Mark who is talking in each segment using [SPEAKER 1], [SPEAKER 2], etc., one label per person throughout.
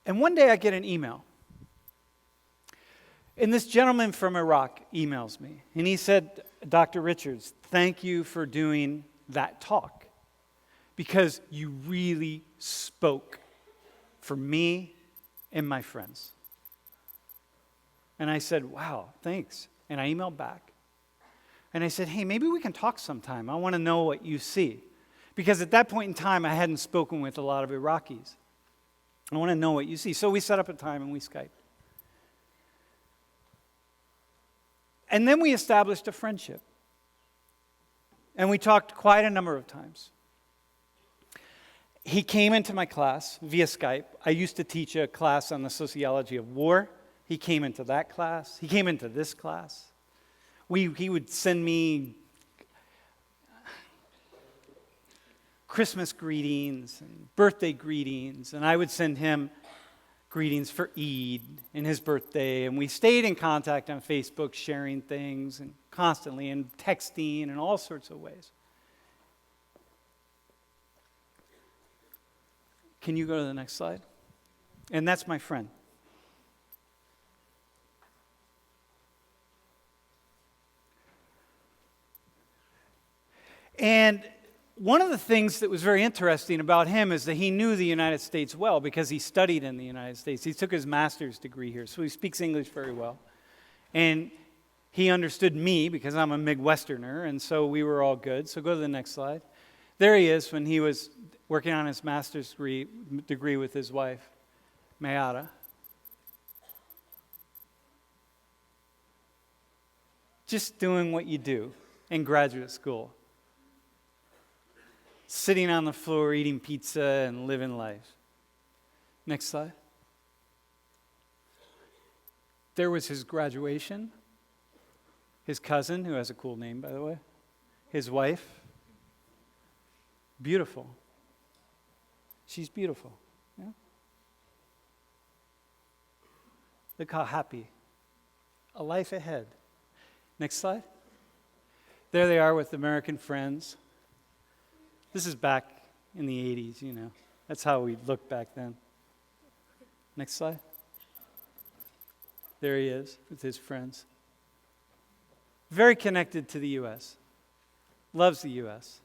[SPEAKER 1] And one day I get an email. And this gentleman from Iraq emails me. And he said, Dr. Richards, thank you for doing that talk, because you really spoke for me and my friends. And I said, wow, thanks. And I emailed back. And I said, hey, maybe we can talk sometime. I want to know what you see. Because at that point in time, I hadn't spoken with a lot of Iraqis. I want to know what you see. So we set up a time and we Skyped. And then we established a friendship. And we talked quite a number of times. He came into my class via Skype. I used to teach a class on the sociology of war. He came into that class. He came into this class. He would send me Christmas greetings and birthday greetings, and I would send him greetings for Eid and his birthday, and we stayed in contact on Facebook, sharing things and constantly, and texting and all sorts of ways. Can you go to the next slide? And that's my friend. And one of the things that was very interesting about him is that he knew the United States well because he studied in the United States. He took his master's degree here, so he speaks English very well. And he understood me because I'm a Midwesterner, and so we were all good. So go to the next slide. There he is when he was working on his master's degree with his wife, Mayada. Just doing what you do in graduate school. Sitting on the floor, eating pizza, and living life. Next slide. There was his graduation. His cousin, who has a cool name, by the way. His wife. Beautiful. She's beautiful. Yeah? Look how happy. A life ahead. Next slide. There they are with American friends. This is back in the 80s, you know. That's how we looked back then. Next slide. There he is with his friends. Very connected to the U.S. Loves the U.S.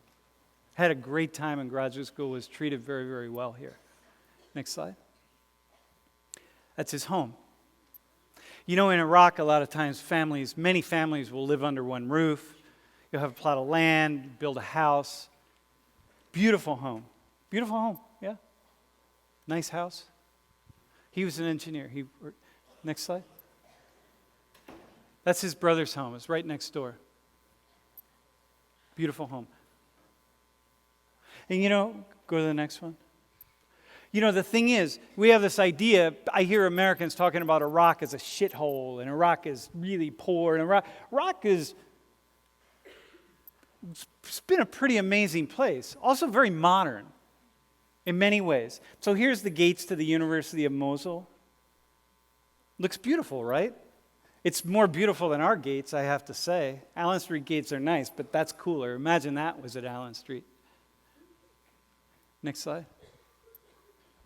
[SPEAKER 1] Had a great time in graduate school, was treated very, very well here. Next slide. That's his home. You know, in Iraq, a lot of times many families will live under one roof. You'll have a plot of land, build a house. Beautiful home. Beautiful home, yeah. Nice house. He was an engineer. Next slide. That's his brother's home. It's right next door. Beautiful home. And go to the next one. The thing is, we have this idea, I hear Americans talking about Iraq as a shithole, and Iraq is really poor, and Iraq is... It's been a pretty amazing place. Also very modern in many ways. So here's the gates to the University of Mosul. Looks beautiful, right? It's more beautiful than our gates, I have to say. Allen Street gates are nice, but that's cooler. Imagine that was at Allen Street. Next slide.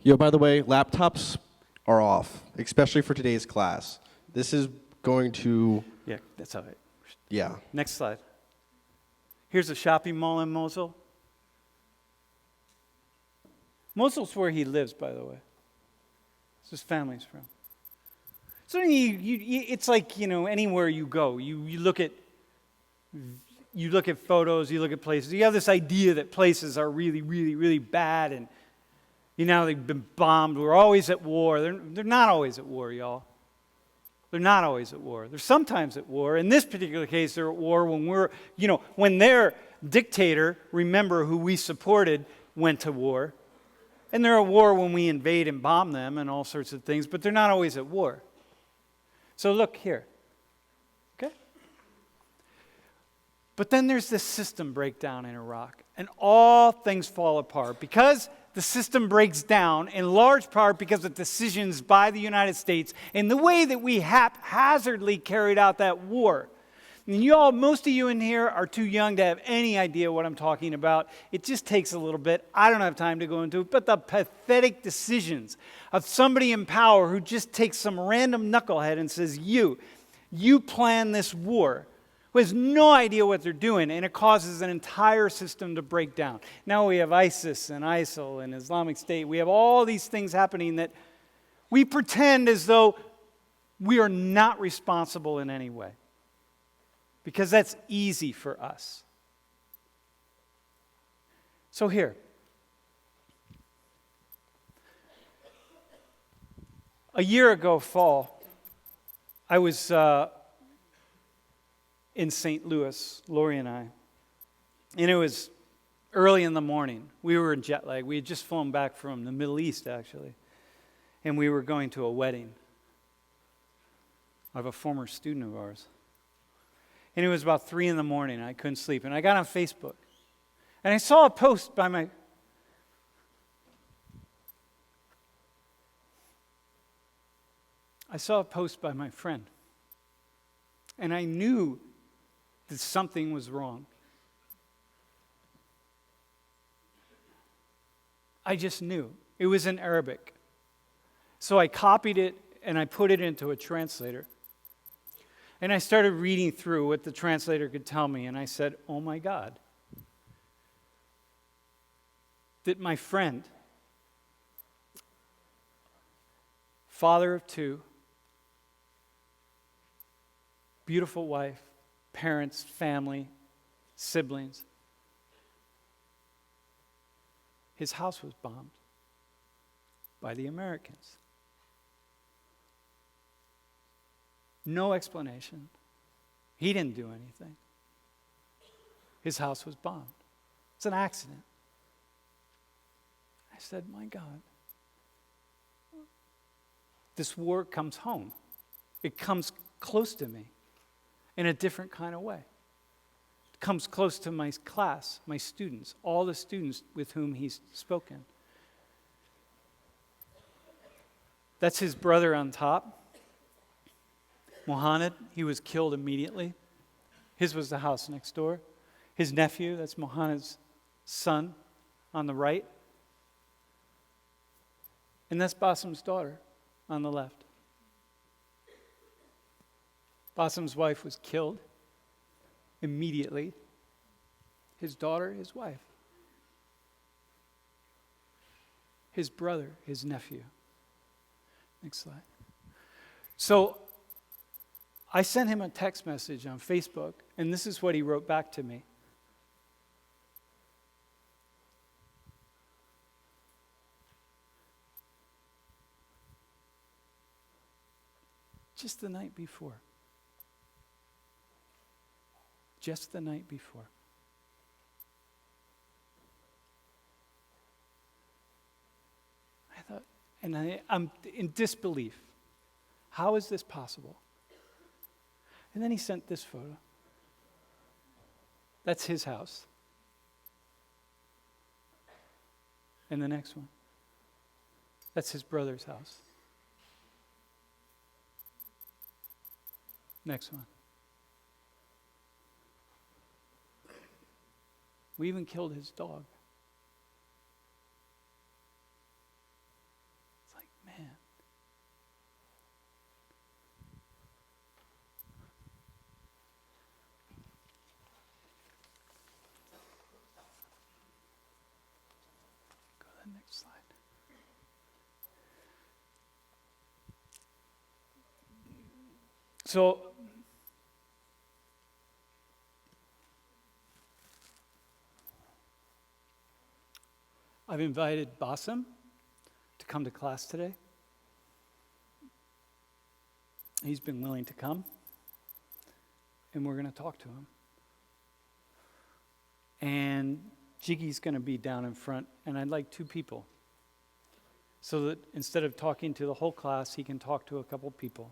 [SPEAKER 2] By the way, laptops are off, especially for today's class. This is going to...
[SPEAKER 1] Yeah, that's all right.
[SPEAKER 2] Yeah.
[SPEAKER 1] Next slide. Here's a shopping mall in Mosul. Mosul's where he lives, by the way. It's his family's from. So it's like, anywhere you go, you look at photos, you look at places. You have this idea that places are really, really, really bad, and they've been bombed. We're always at war. They're not always at war, y'all. They're not always at war. They're sometimes at war. In this particular case, they're at war when their dictator, remember who we supported, went to war. And they're at war when we invade and bomb them and all sorts of things, but they're not always at war. So look here. Okay? But then there's this system breakdown in Iraq, and all things fall apart because the system breaks down in large part because of decisions by the United States and the way that we haphazardly carried out that war. And most of you in here are too young to have any idea what I'm talking about. It just takes a little bit. I don't have time to go into it. But the pathetic decisions of somebody in power who just takes some random knucklehead and says, you plan this war, who has no idea what they're doing, and it causes an entire system to break down. Now we have ISIS and ISIL and Islamic State. We have all these things happening that we pretend as though we are not responsible in any way. Because that's easy for us. So here. A year ago, fall, I was in St. Louis, Lori and I. And it was early in the morning. We were in jet lag. We had just flown back from the Middle East, actually. And we were going to a wedding of a former student of ours. And it was about 3 in the morning. I couldn't sleep. And I got on Facebook. And I saw a post by my... friend. And I knew that something was wrong. I just knew. It was in Arabic. So I copied it and I put it into a translator. And I started reading through what the translator could tell me, and I said, oh my God, that my friend, father of 2, beautiful wife, parents, family, siblings, his house was bombed by the Americans. No explanation. He didn't do anything. His house was bombed. It's an accident. I said, my God, this war comes home. It comes close to me in a different kind of way. It comes close to my class, my students, all the students with whom he's spoken. That's his brother on top. Mohammed, he was killed immediately. His was the house next door. His nephew, that's Mohammed's son on the right. And that's Basim's daughter on the left. Basim's wife was killed immediately. His daughter, his wife. His brother, his nephew. Next slide. So I sent him a text message on Facebook, and this is what he wrote back to me. Just the night before. Just the night before. I thought, and I'm in disbelief. How is this possible? And then he sent this photo. That's his house. And the next one. That's his brother's house. Next one. We even killed his dog. It's like, man. Go to the next slide. So, I've invited Basim to come to class today. He's been willing to come, and we're going to talk to him. And Jiggy's going to be down in front, and I'd like 2 people, so that instead of talking to the whole class, he can talk to a couple people.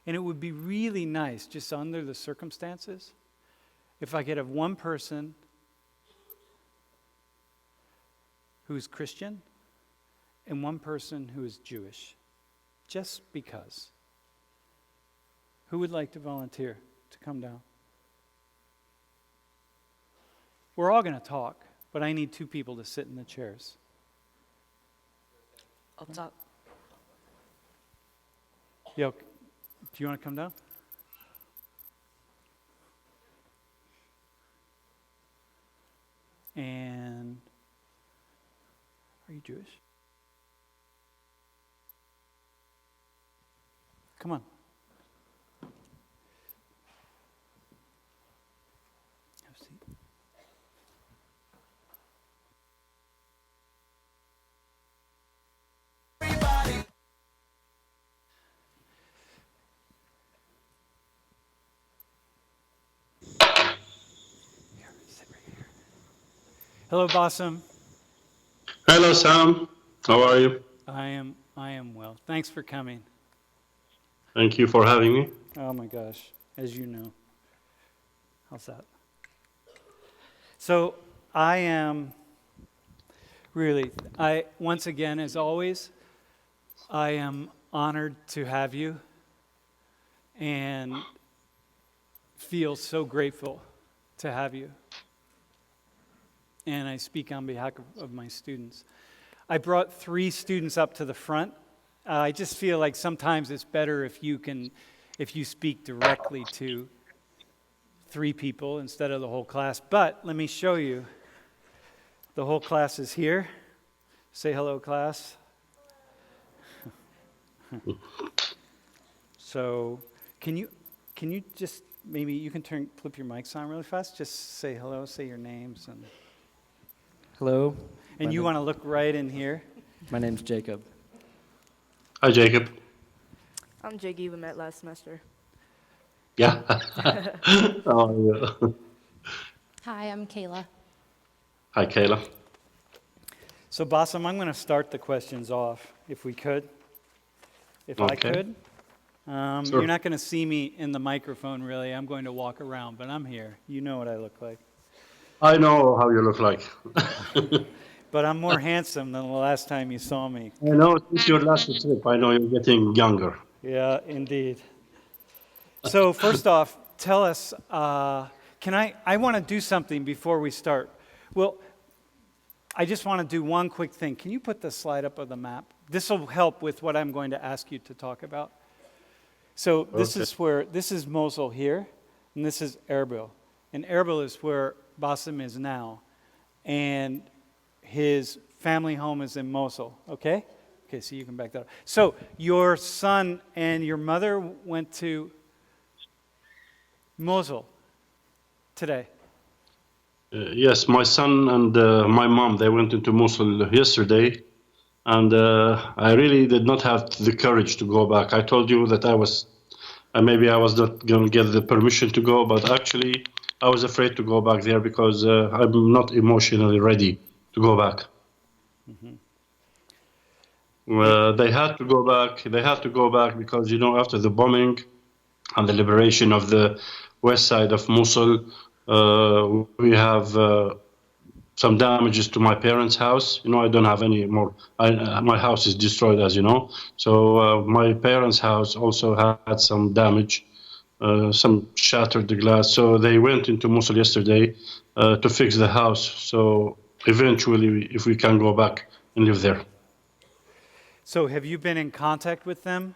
[SPEAKER 1] And it would be really nice, just under the circumstances, if I could have one person who is Christian and one person who is Jewish, just because. Who would like to volunteer to come down? we're all going to talk, but I need 2 people to sit in the chairs.
[SPEAKER 3] Up top.
[SPEAKER 1] Yo, do you want to come down? And are you Jewish? Come on. Have a seat. Here, sit right here. Hello, Basim.
[SPEAKER 4] Hello, Sam. How are you?
[SPEAKER 1] I am well. Thanks for coming.
[SPEAKER 4] Thank you for having me.
[SPEAKER 1] Oh my gosh, as you know. How's that? So I am really, once again, as always, I am honored to have you and feel so grateful to have you. And I speak on behalf of my students. I brought 3 students up to the front. I just feel like sometimes it's better if you speak directly to 3 people instead of the whole class. But let me show you. The whole class is here. Say hello, class. So, can you just maybe you can flip your mics on really fast? Just say hello, say your names and.
[SPEAKER 5] Hello.
[SPEAKER 1] And you want to look right in here.
[SPEAKER 5] My name's Jacob.
[SPEAKER 4] Hi, Jacob.
[SPEAKER 3] I'm Jiggy. We met last semester.
[SPEAKER 4] Yeah. How are you?
[SPEAKER 6] Hi, I'm Kayla.
[SPEAKER 4] Hi, Kayla.
[SPEAKER 1] So, Basim, I'm going to start the questions off, if we could. If I
[SPEAKER 4] Okay.
[SPEAKER 1] could.
[SPEAKER 4] Sure.
[SPEAKER 1] You're not going to see me in the microphone, really. I'm going to walk around, but I'm here. You know what I look like.
[SPEAKER 4] I know how you look like.
[SPEAKER 1] But I'm more handsome than the last time you saw me.
[SPEAKER 4] I know since your last trip, I know you're getting younger.
[SPEAKER 1] Yeah, indeed. So, first off, tell us, I want to do something before we start. Well, I just want to do one quick thing. Can you put the slide up of the map? This will help with what I'm going to ask you to talk about. So this is Mosul here, and this is Erbil. And Erbil is where Basim is now. And his family home is in Mosul, okay? Okay, so you can back that up. So your son and your mother went to Mosul today.
[SPEAKER 4] Yes, my son and my mom, they went into Mosul yesterday, and I really did not have the courage to go back. I told you that maybe I was not going to get the permission to go, but actually I was afraid to go back there because I'm not emotionally ready to go back.
[SPEAKER 1] Mm-hmm.
[SPEAKER 4] They had to go back. They had to go back because, after the bombing and the liberation of the west side of Mosul, we have some damages to my parents' house. I don't have any more. My house is destroyed, as you know. So my parents' house also had some damage, some shattered the glass. So they went into Mosul yesterday to fix the house. So eventually, if we can go back and live there.
[SPEAKER 1] So have you been in contact with them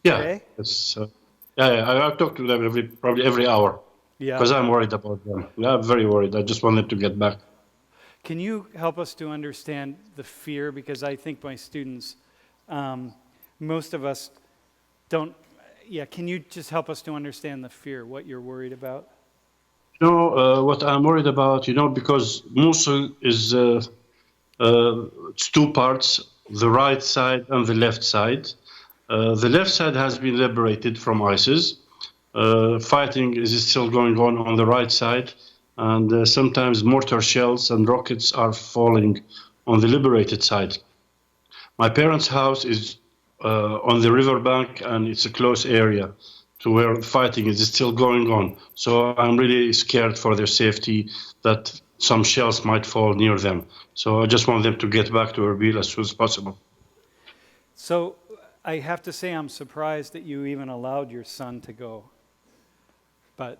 [SPEAKER 4] Yeah,
[SPEAKER 1] today?
[SPEAKER 4] I talk to them probably every hour.
[SPEAKER 1] Yeah.
[SPEAKER 4] Because I'm worried about them. Yeah, I'm very worried. I just want them to get back.
[SPEAKER 1] Can you help us to understand the fear? Because I think my students, most of us don't. Yeah, can you just help us to understand the fear, what you're worried about?
[SPEAKER 4] What I'm worried about, because Mosul is it's 2 parts, the right side and the left side. The left side has been liberated from ISIS. Fighting is still going on the right side, and sometimes mortar shells and rockets are falling on the liberated side. My parents' house is on the riverbank, and it's a close area to where fighting is still going on. So I'm really scared for their safety that some shells might fall near them. So I just want them to get back to Erbil as soon as possible.
[SPEAKER 1] So I have to say I'm surprised that you even allowed your son to go. But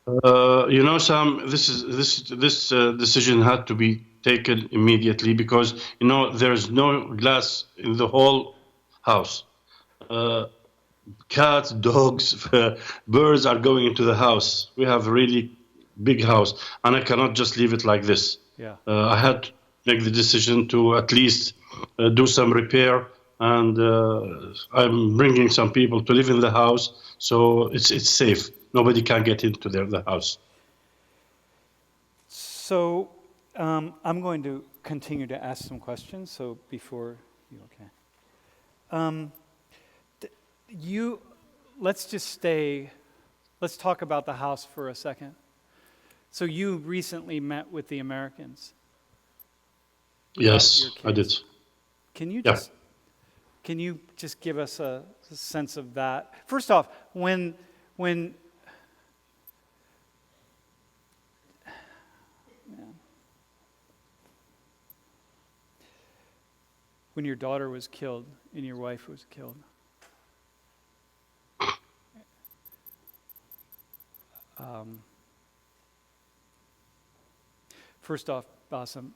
[SPEAKER 4] Sam, this decision had to be taken immediately because there's no glass in the whole house. Cats, dogs, birds are going into the house. We have a really big house, and I cannot just leave it like this.
[SPEAKER 1] Yeah.
[SPEAKER 4] I had to make the decision to at least do some repair, and I'm bringing some people to live in the house, so it's safe. Nobody can get into the house.
[SPEAKER 1] So I'm going to continue to ask some questions. So before you, okay. Let's talk about the house for a second. So you recently met with the Americans.
[SPEAKER 4] Yes,
[SPEAKER 1] your
[SPEAKER 4] I did.
[SPEAKER 1] kids. Can you
[SPEAKER 4] Yeah.
[SPEAKER 1] just give us a sense of that? First off, when your daughter was killed and your wife was killed, first off, Basim,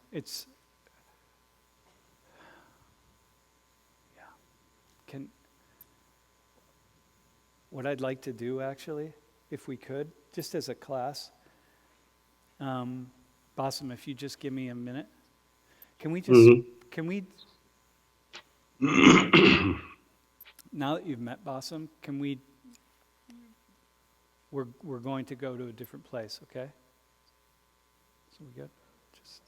[SPEAKER 1] what I'd like to do actually, if we could, just as a class, Basim, if you just give me a minute, can we now that you've met Basim, we're going to go to a different place, okay? So we good? Just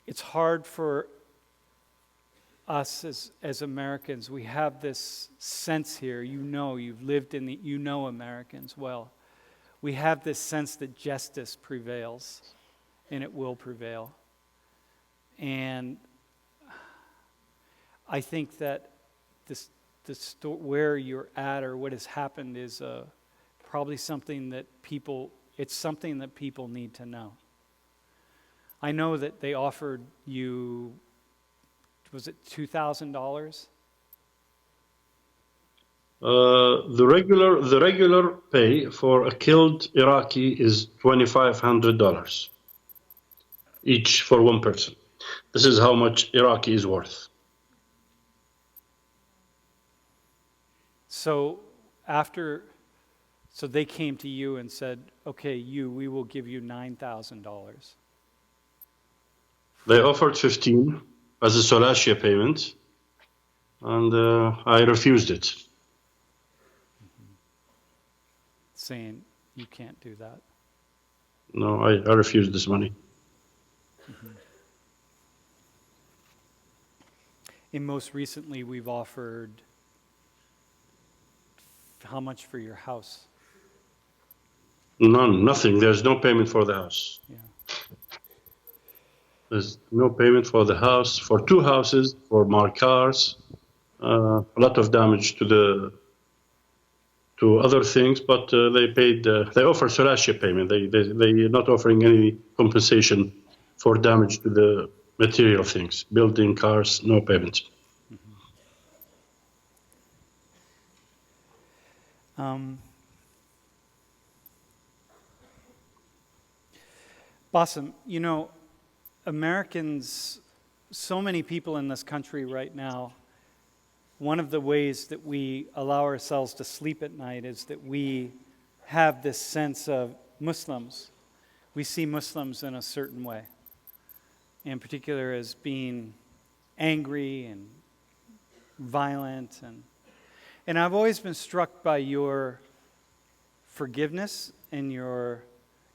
[SPEAKER 1] it's hard for us as Americans. We have this sense here, you've lived in you know Americans well. We have this sense that justice prevails, and it will prevail. And I think that where you're at or what has happened is probably something that people need to know. I know that they offered you, was it $2,000?
[SPEAKER 4] The regular pay for a killed Iraqi is $2,500 each for one person. This is how much Iraqi is worth.
[SPEAKER 1] So they came to you and said, okay, we will give you $9,000.
[SPEAKER 4] They offered 15 as a Solashia payment, and I refused it.
[SPEAKER 1] Saying you can't do that.
[SPEAKER 4] No, I refused this money.
[SPEAKER 1] Mm-hmm. And most recently, we've offered how much for your house?
[SPEAKER 4] Nothing. There's no payment for the house.
[SPEAKER 1] Yeah.
[SPEAKER 4] There's no payment for the house, for two houses, for my cars, a lot of damage to other things, but they offer Solashia payment. They're not offering any compensation for damage to the material things, building, cars, no payment.
[SPEAKER 1] Basim, Americans, so many people in this country right now, one of the ways that we allow ourselves to sleep at night is that we have this sense of Muslims. We see Muslims in a certain way, in particular as being angry and violent. And I've always been struck by your forgiveness and your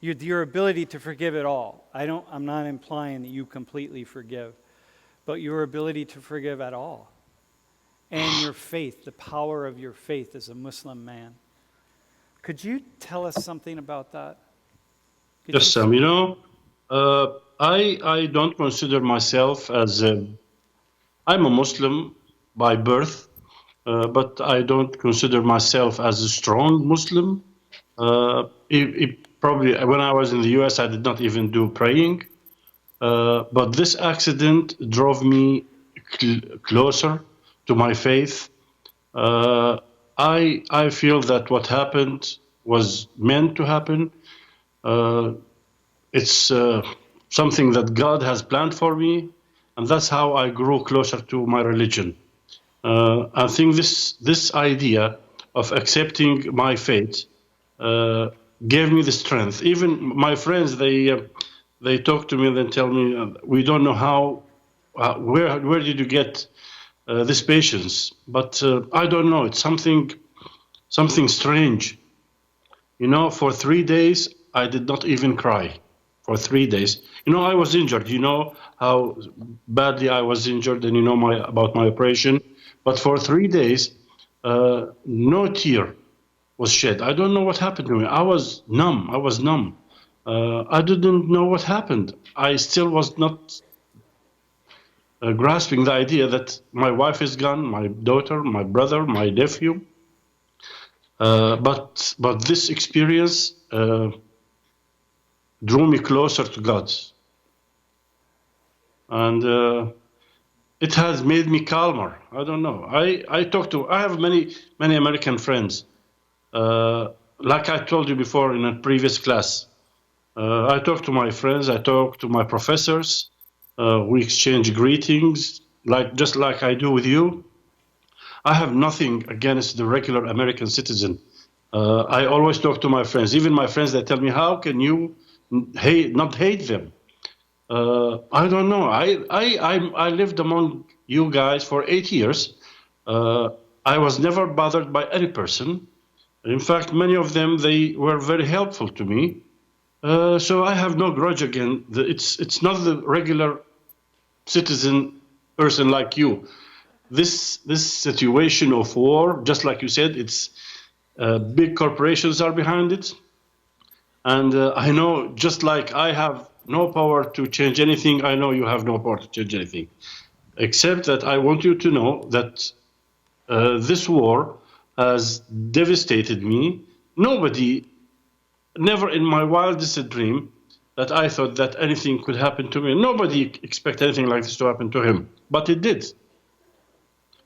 [SPEAKER 1] ability to forgive it all. I'm not implying that you completely forgive, but your ability to forgive at all. And your faith, the power of your faith as a Muslim man. Could you tell us something about that?
[SPEAKER 4] Yes, Sam. I don't consider myself I'm a Muslim by birth, but I don't consider myself as a strong Muslim. Probably when I was in the U.S., I did not even do praying. But this accident drove me closer to my faith. I feel that what happened was meant to happen. It's something that God has planned for me, and that's how I grew closer to my religion. I think this idea of accepting my fate gave me the strength. Even my friends, they talk to me and then tell me, "We don't know how, where did you get this patience?" But I don't know. It's something strange. You know, for 3 days I did not even cry. For 3 days, you know, I was injured. You know how badly I was injured, and you know about my operation. But for 3 days, no tear was shed. I don't know what happened to me. I was numb. I was numb. I didn't know what happened. I still was not grasping the idea that my wife is gone, my daughter, my brother, my nephew. But this experience drew me closer to God, and it has made me calmer. I don't know. I have many American friends. Like I told you before in a previous class, I talk to my friends. I talk to my professors. We exchange greetings, just like I do with you. I have nothing against the regular American citizen. I always talk to my friends, even my friends that tell me, "How can you not hate them?" I don't know. I lived among you guys for 8 years. I was never bothered by any person. In fact, many of them, they were very helpful to me. So I have no grudge again. It's not the regular citizen person like you. This situation of war, just like you said, it's big corporations are behind it. And I know, just like I have no power to change anything, I know you have no power to change anything. Except that I want you to know that this war has devastated me. Nobody, never in my wildest dream, that I thought that anything could happen to me. Nobody expected anything like this to happen to him, but it did.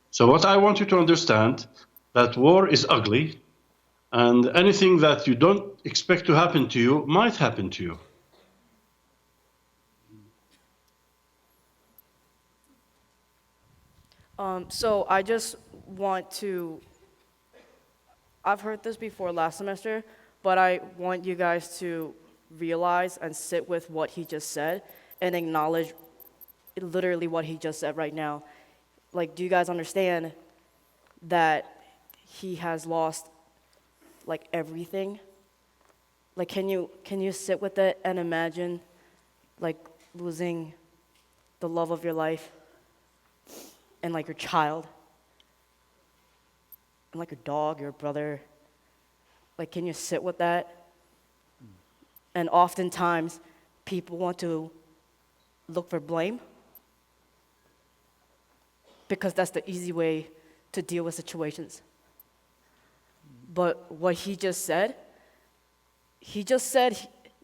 [SPEAKER 4] So what I want you to understand, that war is ugly, and anything that you don't expect to happen to you might happen to you.
[SPEAKER 3] So I just want to, I've heard this before last semester, but I want you guys to realize and sit with what he just said and acknowledge literally what he just said right now. Like, do you guys understand that he has lost like everything? Like, can you sit with it and imagine like losing the love of your life and like your child and like your dog, your brother? Like, can you sit with that? And oftentimes people want to look for blame because that's the easy way to deal with situations. But what he just said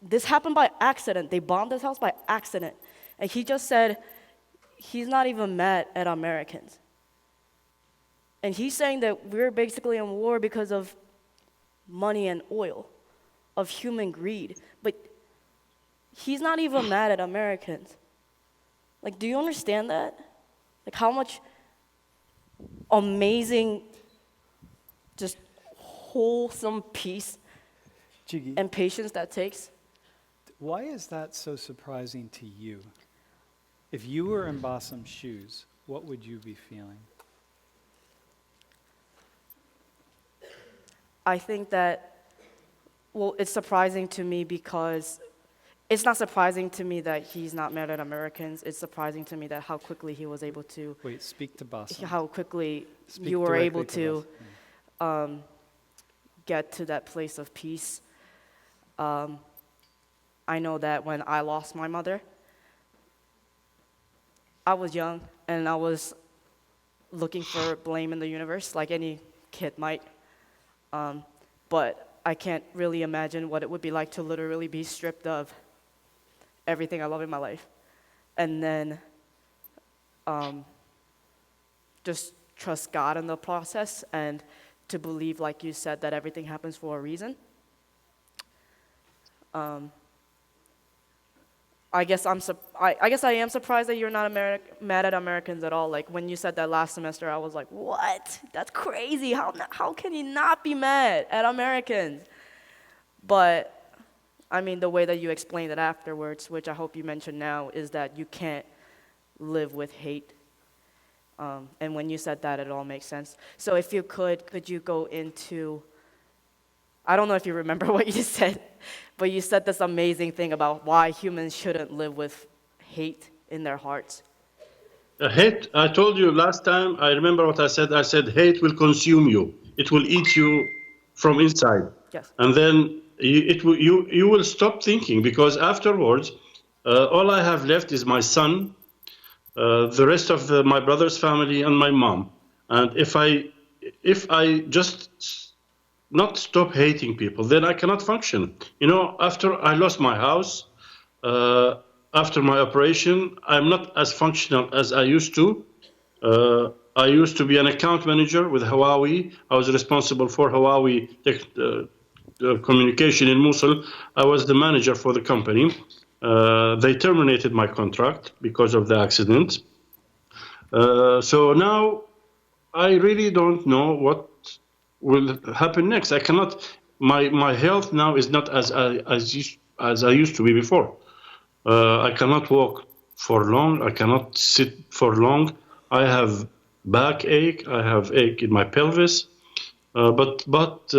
[SPEAKER 3] this happened by accident. They bombed his house by accident. And he just said he's not even mad at Americans. And he's saying that we're basically in war because of money and oil, of human greed. But he's not even mad at Americans. Like, do you understand that? Like, how much amazing, just wholesome peace
[SPEAKER 1] Jiggy,
[SPEAKER 3] and patience that takes?
[SPEAKER 1] why is that so surprising to you? If you were in Basim's shoes, what would you be feeling?
[SPEAKER 3] I think that, well, it's surprising to me because it's not surprising to me that he's not mad at Americans. It's surprising to me that how quickly he was able to,
[SPEAKER 1] Wait, speak to Basim.
[SPEAKER 3] how quickly
[SPEAKER 1] Speak
[SPEAKER 3] you were able
[SPEAKER 1] directly
[SPEAKER 3] to
[SPEAKER 1] Basim.
[SPEAKER 3] get to that place of peace. I know that when I lost my mother, I was young and I was looking for blame in the universe like any kid might. But I can't really imagine what it would be like to literally be stripped of everything I love in my life. and then just trust God in the process and to believe, like you said, that everything happens for a reason. I guess I am surprised that you're not mad at Americans at all. Like when you said that last semester, I was like, what? That's crazy. How can you not be mad at Americans? But I mean, the way that you explained it afterwards, which I hope you mentioned now, is that you can't live with hate. And when you said that, it all makes sense. So if you could you go into, I don't know if you remember what you said, but you said this amazing thing about why humans shouldn't live with hate in their hearts.
[SPEAKER 4] Hate, I told you last time, I remember what I said. I said, hate will consume you. It will eat you from inside.
[SPEAKER 3] Yes.
[SPEAKER 4] And then you will stop thinking, because afterwards, all I have left is my son, the rest of my brother's family, and my mom. And if I just not stop hating people, then I cannot function. You know, after I lost my house, after my operation, I'm not as functional as I used to. I used to be an account manager with Huawei. I was responsible for Huawei communication in Mosul. I was the manager for the company. They terminated my contract because of the accident. So now I really don't know what will happen next. I cannot. My health now is not as I used to be before. I cannot walk for long. I cannot sit for long. I have backache. I have ache in my pelvis. But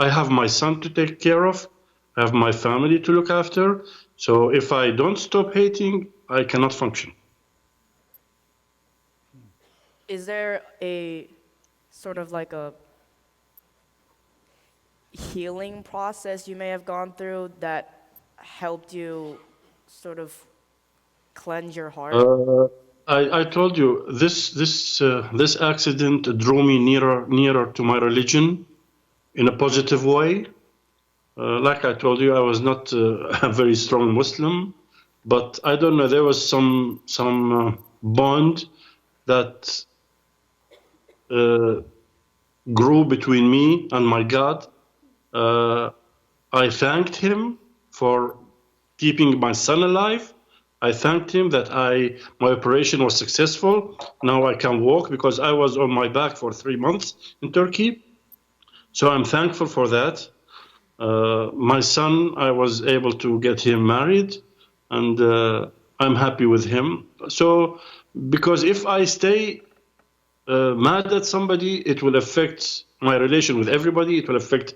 [SPEAKER 4] I have my son to take care of. I have my family to look after. So if I don't stop hating, I cannot function.
[SPEAKER 3] Is there a sort of like a healing process you may have gone through that helped you sort of cleanse your heart?
[SPEAKER 4] I told you this accident drew me nearer to my religion in a positive way. Like I told you, I was not a very strong Muslim, but I don't know. There was some bond that grew between me and my God. I thanked him for keeping my son alive. I thanked him that my operation was successful. Now I can walk, because I was on my back for 3 months in Turkey. So I'm thankful for that. My son, I was able to get him married, and I'm happy with him. So, because if I stay mad at somebody, it will affect my relation with everybody. It will affect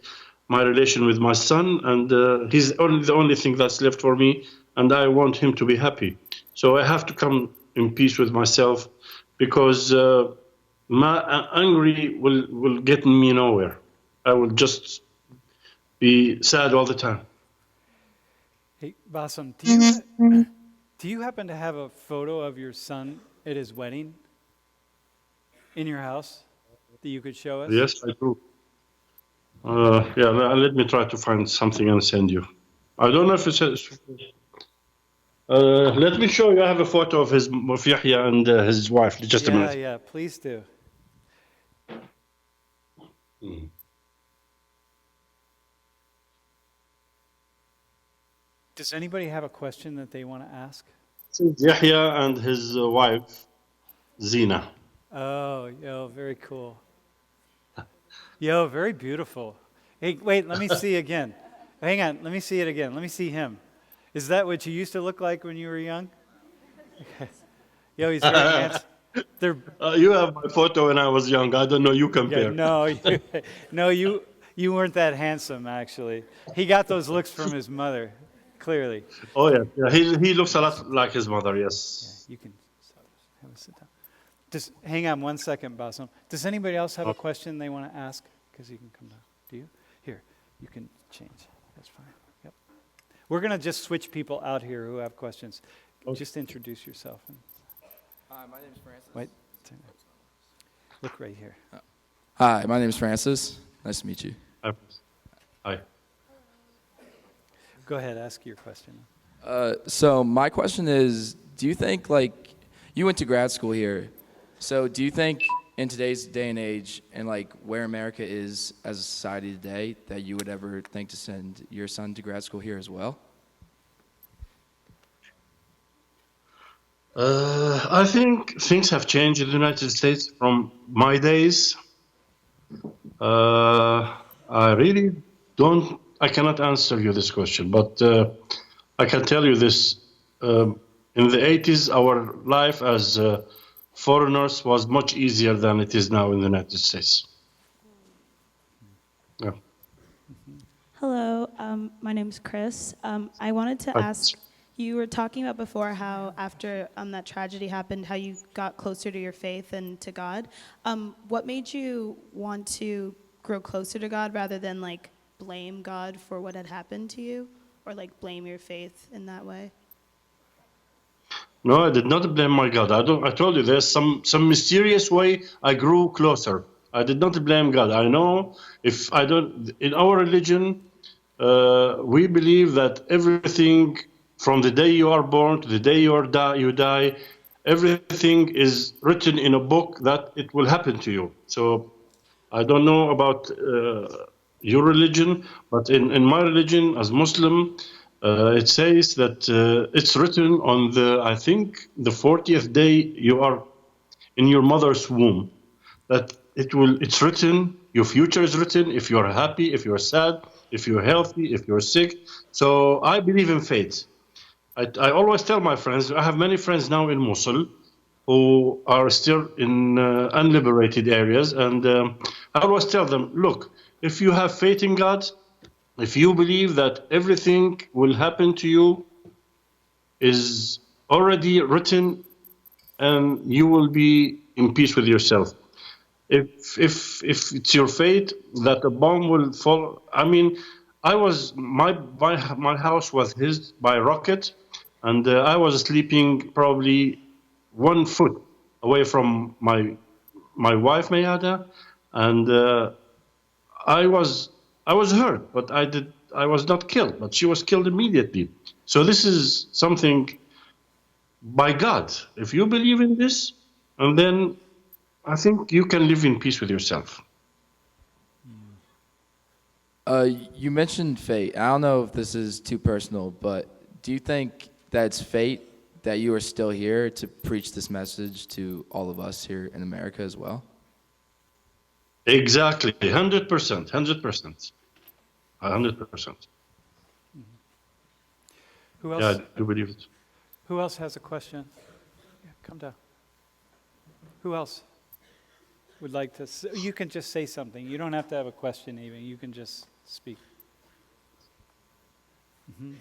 [SPEAKER 4] my relation with my son, and he's the only thing that's left for me, and I want him to be happy. So I have to come in peace with myself, because my angry will get me nowhere. I will just be sad all the time.
[SPEAKER 1] Hey, Basim, do you happen to have a photo of your son at his wedding in your house that you could show us?
[SPEAKER 4] Yes, I do. Yeah, let me try to find something and send you. I don't know if it's. Let me show you. I have a photo of Yahya and his wife. Just a minute.
[SPEAKER 1] Yeah, please do. Does anybody have a question that they want to ask?
[SPEAKER 4] Yahya and his wife, Zina.
[SPEAKER 1] Oh, very cool. Very beautiful. Hey, wait, let me see again. Hang on, let me see it again. Let me see him. Is that what you used to look like when you were young? He's very handsome.
[SPEAKER 4] You have my photo when I was young. I don't know. You compare.
[SPEAKER 1] No, you weren't that handsome, actually. He got those looks from his mother, clearly.
[SPEAKER 4] Oh, yeah. He looks a lot like his mother, yes.
[SPEAKER 1] Yeah, you can have a sit down. Just hang on one second, Basim. Does anybody else have a question they want to ask? Because you can come down. Do you? Here, you can change. That's fine. Yep. We're going to just switch people out here who have questions. Okay. Just introduce yourself.
[SPEAKER 7] Hi, my name is Francis.
[SPEAKER 1] Wait. Look right here.
[SPEAKER 7] Hi, my name is Francis. Nice to meet you.
[SPEAKER 4] Hi.
[SPEAKER 1] Go ahead, ask your question.
[SPEAKER 7] So my question is, do you think, like, you went to grad school here, so do you think in today's day and age and like where America is as a society today that you would ever think to send your son to grad school here as well?
[SPEAKER 4] I think things have changed in the United States from my days. I really don't, I cannot answer you this question, but I can tell you this. In the 80s, our life as foreigners was much easier than it is now in the United States. Yeah.
[SPEAKER 8] Hello, my name's Chris. I wanted to
[SPEAKER 4] Hi.
[SPEAKER 8] ask, you were talking about before how after that tragedy happened, how you got closer to your faith and to God. What made you want to grow closer to God rather than like blame God for what had happened to you, or like blame your faith in that way?
[SPEAKER 4] No, I did not blame my God. I told you there's some mysterious way I grew closer. I did not blame God. I know if I don't, in our religion, we believe that everything from the day you are born to the day you die, everything is written in a book that it will happen to you. So I don't know about your religion, but in my religion as Muslim, it says that it's written on I think, the 40th day you are in your mother's womb, that it's written, your future is written, if you're happy, if you're sad, if you're healthy, if you're sick. So I believe in fate. I always tell my friends, I have many friends now in Mosul who are still in unliberated areas, and I always tell them, look, if you have faith in God, if you believe that everything will happen to you is already written, and you will be in peace with yourself. If it's your fate that a bomb will fall, I mean, my house was hit by a rocket, and I was sleeping probably 1 foot away from my wife Mayada, and I was hurt, but I was not killed, but she was killed immediately. So this is something by God. If you believe in this, and then I think you can live in peace with yourself.
[SPEAKER 7] You mentioned fate. I don't know if this is too personal, but do you think that it's fate that you are still here to preach this message to all of us here in America as well?
[SPEAKER 4] Exactly, 100%, 100%, 100%.
[SPEAKER 1] Who
[SPEAKER 4] Yeah,
[SPEAKER 1] else?
[SPEAKER 4] I do believe it.
[SPEAKER 1] Who else has a question? Yeah, come down. Who else would like to? You can just say something. You don't have to have a question, even. You can just speak. Mm-hmm.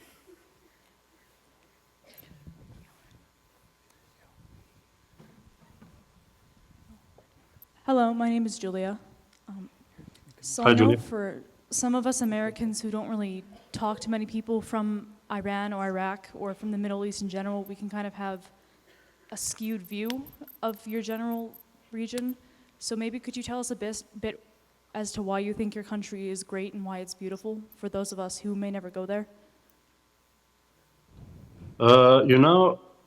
[SPEAKER 9] Hello, my name is Julia. So
[SPEAKER 4] Hi,
[SPEAKER 9] I know
[SPEAKER 4] Julia.
[SPEAKER 9] for some of us Americans who don't really talk to many people from Iran or Iraq or from the Middle East in general, we can kind of have a skewed view of your general region. So maybe could you tell us a bit as to why you think your country is great and why it's beautiful for those of us who may never go there?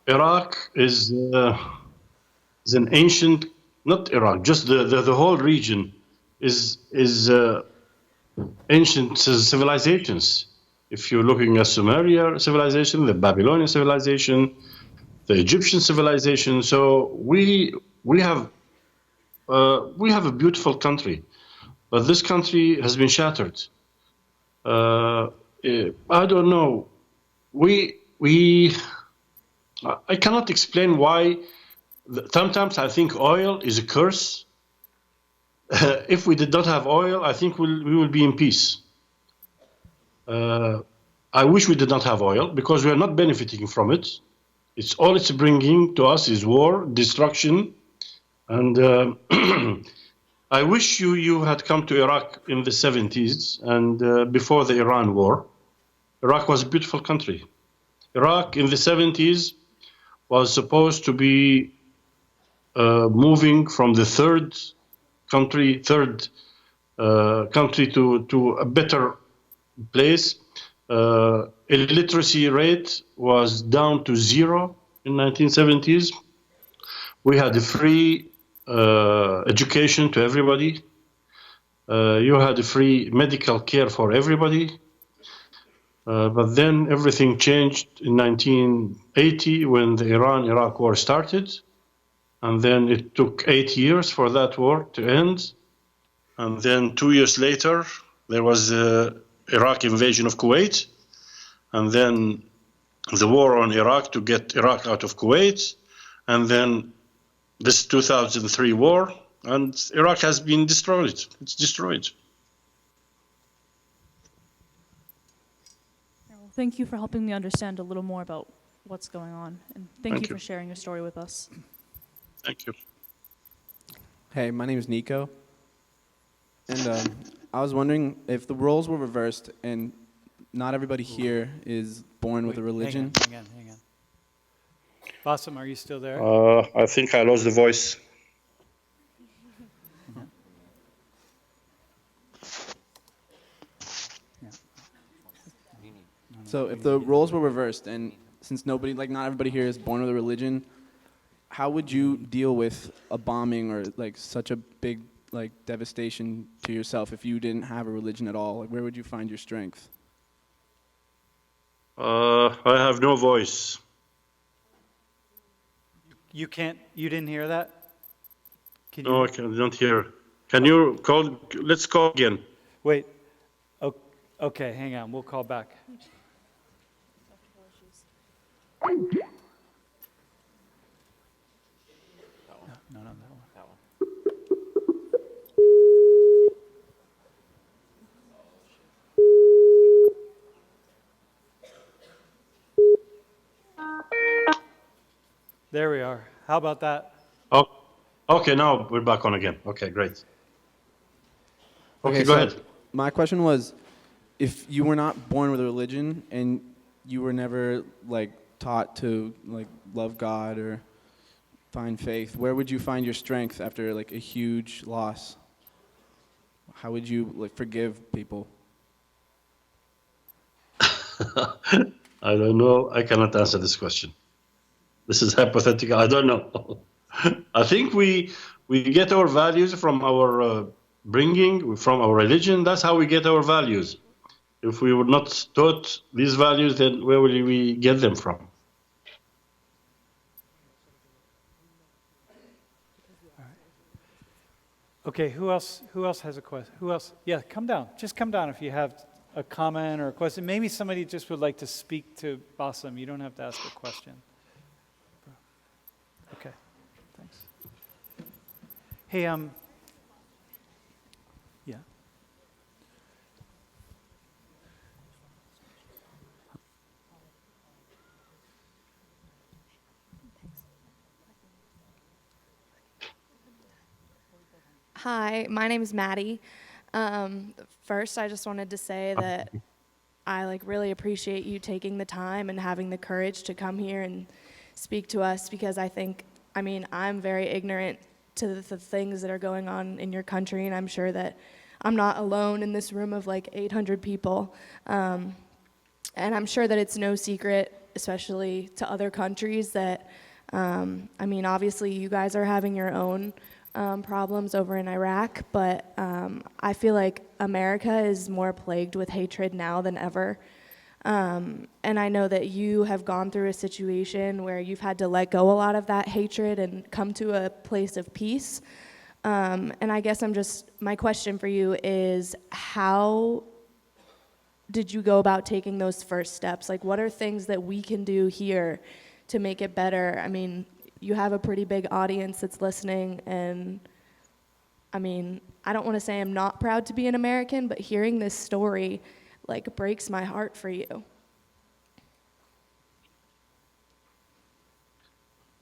[SPEAKER 4] Iraq is an ancient, not Iraq, just the whole region is ancient civilizations. If you're looking at Sumerian civilization, the Babylonian civilization, the Egyptian civilization, so we have a beautiful country, but this country has been shattered. I don't know. I cannot explain why. Sometimes I think oil is a curse. If we did not have oil, I think we will be in peace. I wish we did not have oil because we are not benefiting from it. It's bringing to us is war, destruction, and I wish you had come to Iraq in the 70s and before the Iran war. Iraq was a beautiful country. Iraq in the 70s was supposed to be moving from the third country to a better place. illiteracy rate was down to 0 in 1970s. We had a free education to everybody. You had a free medical care for everybody. But then everything changed in 1980 when the Iran-Iraq war started. And then it took 8 years for that war to end. And then 2 years later, there was the Iraq invasion of Kuwait. And then the war on Iraq to get Iraq out of Kuwait. And then this 2003 war. And Iraq has been destroyed. It's destroyed.
[SPEAKER 9] Well, thank you for helping me understand a little more about what's going on. And thank you
[SPEAKER 4] you.
[SPEAKER 9] for sharing your story with us.
[SPEAKER 4] Thank you.
[SPEAKER 10] Hey, my name is Nico. And I was wondering if the roles were reversed and not everybody here is born with a religion.
[SPEAKER 1] Hang on. Basim, are you still there?
[SPEAKER 4] I think I lost the voice.
[SPEAKER 10] So if the roles were reversed and since not everybody here is born with a religion, how would you deal with a bombing or like such a big like devastation to yourself if you didn't have a religion at all? Like, where would you find your strength?
[SPEAKER 4] I have no voice.
[SPEAKER 1] You didn't hear that?
[SPEAKER 4] No, I don't hear. Can you call? Let's call again.
[SPEAKER 1] Wait. Okay, hang on. We'll call back. No, that one. There we are. How about that?
[SPEAKER 4] Oh, okay. Now we're back on again. Okay, great. Okay, go
[SPEAKER 10] so
[SPEAKER 4] ahead.
[SPEAKER 10] My question was, if you were not born with a religion and you were never like taught to like love God or find faith, where would you find your strength after like a huge loss? How would you like forgive people?
[SPEAKER 4] I don't know. I cannot answer this question. This is hypothetical. I don't know. I think we get our values from our bringing, from our religion. That's how we get our values. If we were not taught these values, then where will we get them from?
[SPEAKER 1] Okay, who else has a question? Who else? Yeah, come down. Just come down if you have a comment or a question. Maybe somebody just would like to speak to Basim. You don't have to ask a question. Okay, thanks. Hey, yeah.
[SPEAKER 6] Hi, my name is Maddie. First, I just wanted to say that I really appreciate you taking the time and having the courage to come here and speak to us because I'm very ignorant to the things that are going on in your country, and I'm sure that I'm not alone in this room of 800 people. And I'm sure that it's no secret, especially to other countries, that, obviously you guys are having your own problems over in Iraq, but I feel like America is more plagued with hatred now than ever. And I know that you have gone through a situation where you've had to let go a lot of that hatred and come to a place of peace. And I guess my question for you is, how did you go about taking those first steps? What are things that we can do here to make it better? You have a pretty big audience that's listening, and I don't want to say I'm not proud to be an American, but hearing this story breaks my heart for you.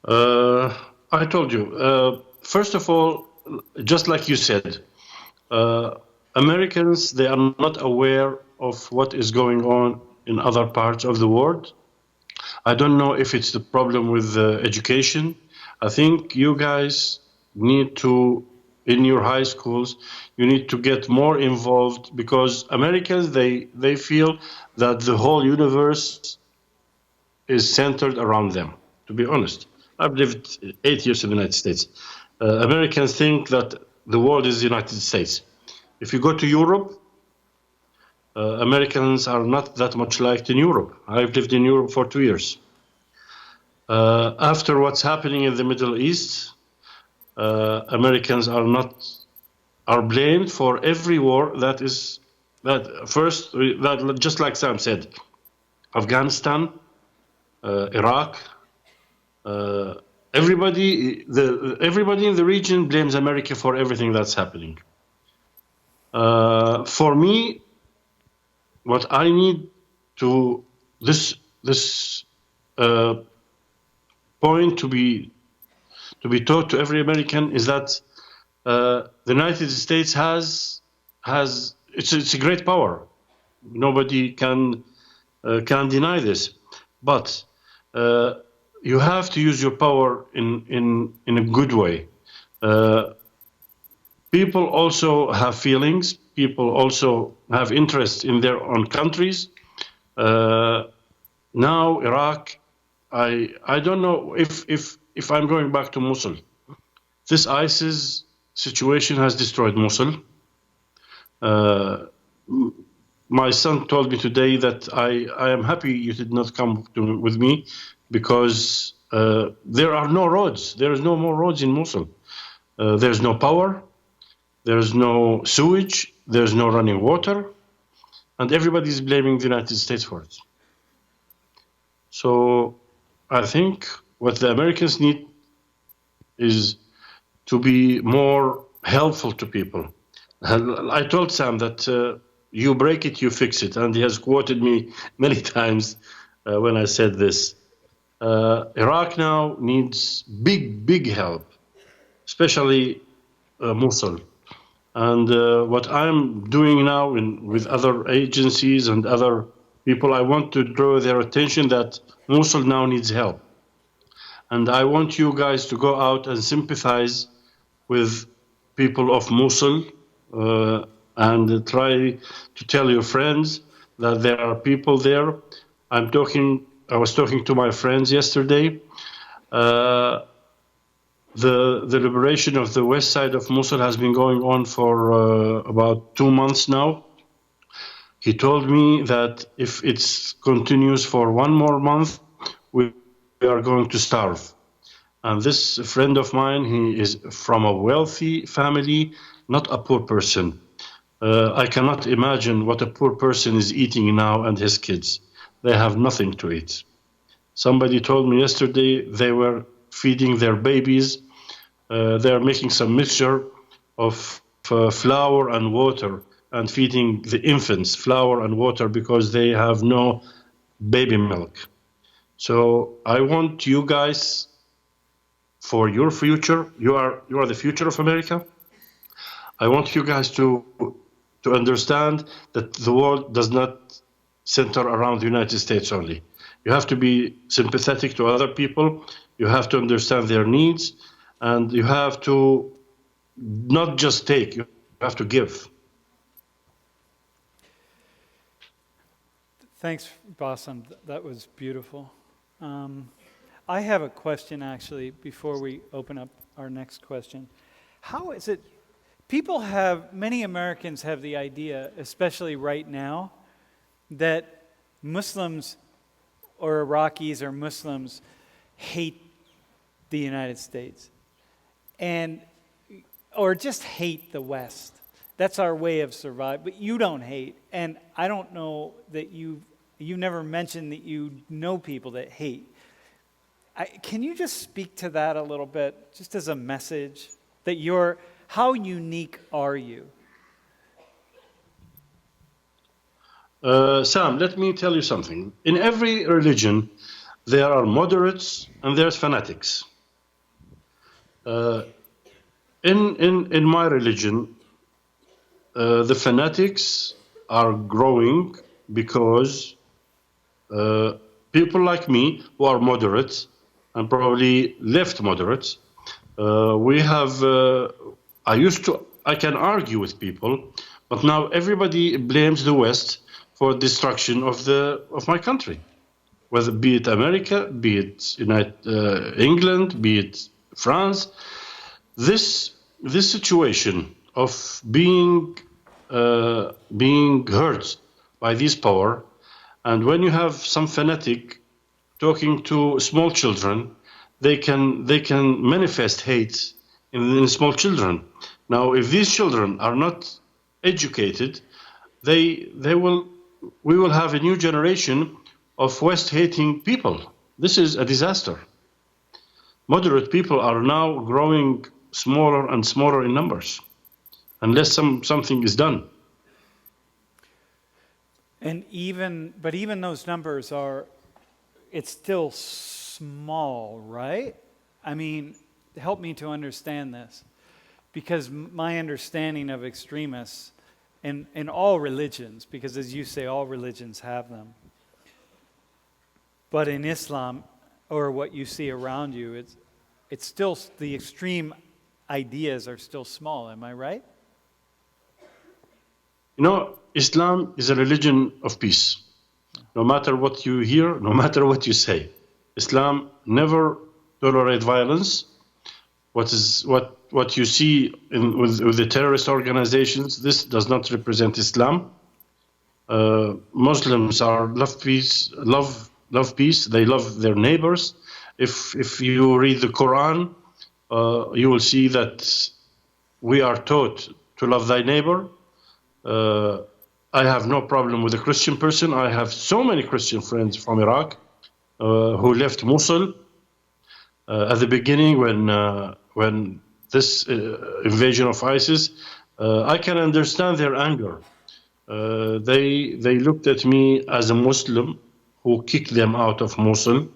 [SPEAKER 4] I told you. First of all, just like you said, Americans, they are not aware of what is going on in other parts of the world. I don't know if it's the problem with education. I think you guys need to in your high schools. You need to get more involved because Americans, they feel that the whole universe is centered around them, to be honest. I've lived 8 years in the United States. Americans think that the world is the United States. If you go to Europe, Americans are not that much liked in Europe. I've lived in Europe for 2 years. After what's happening in the Middle East, Americans are blamed for every war that just like Sam said, Afghanistan, Iraq, everybody in the region blames America for everything that's happening. For me, what I need to this point to be taught to every American is that the United States has it's a great power. Nobody can deny this, but you have to use your power in a good way. People also have feelings. People also have interest in their own countries. Now Iraq, I don't know if I'm going back to Mosul. This ISIS situation has destroyed Mosul. My son told me today that I am happy you did not come with me because there are no roads. There is no more roads in Mosul. There's no power. There's no sewage. There's no running water. And everybody's blaming the United States for it. So I think what the Americans need is to be more helpful to people. I told Sam that you break it, you fix it. And he has quoted me many times when I said this. Iraq now needs big help, especially Mosul. And what I'm doing now with other agencies and other people, I want to draw their attention that Mosul now needs help. And I want you guys to go out and sympathize with people of Mosul and try to tell your friends that there are people there. I was talking to my friends yesterday. The liberation of the west side of Mosul has been going on for about 2 months now. He told me that if it continues for 1 more month, we are going to starve. And this friend of mine, he is from a wealthy family, not a poor person. I cannot imagine what a poor person is eating now and his kids. They have nothing to eat. Somebody told me yesterday they were feeding their babies. They are making some mixture of flour and water and feeding the infants flour and water because they have no baby milk. So I want you guys, for your future, you are the future of America. I want you guys to understand that the world does not center around the United States only. You have to be sympathetic to other people. You have to understand their needs. And you have to not just take, you have to give.
[SPEAKER 1] Thanks, Basim. That was beautiful. I have a question, actually, before we open up our next question. How is it, many Americans have the idea, especially right now, that Muslims or Iraqis or Muslims hate the United States. Or just hate the West. That's our way of surviving. But you don't hate. And I don't know that you never mentioned that you know people that hate. Can you just speak to that a little bit, just as a message, that how unique are you?
[SPEAKER 4] Sam, let me tell you something. In every religion, there are moderates and there's fanatics. In my religion, the fanatics are growing because people like me who are moderates and probably left moderates, we have I can argue with people, but now everybody blames the West for destruction of my country, whether be it America, be it England, be it France. This situation of being hurt by this power, and when you have some fanatic talking to small children, they can manifest hate in small children. Now, if these children are not educated, we will have a new generation of West-hating people. This is a disaster. Moderate people are now growing smaller and smaller in numbers, unless something is done.
[SPEAKER 1] And even those numbers it's still small, right? I mean, help me to understand this, because my understanding of extremists in all religions, because as you say, all religions have them, but in Islam, or what you see around you, it's still, the extreme ideas are still small. Am I right?
[SPEAKER 4] You know, Islam is a religion of peace. No matter what you hear, no matter what you say, Islam never tolerate violence. What you see with the terrorist organizations, this does not represent Islam. Muslims love peace. They love their neighbors. If you read the Quran, you will see that we are taught to love thy neighbor. I have no problem with a Christian person. I have so many Christian friends from Iraq who left Mosul at the beginning when this invasion of ISIS. I can understand their anger. They looked at me as a Muslim who kicked them out of Mosul.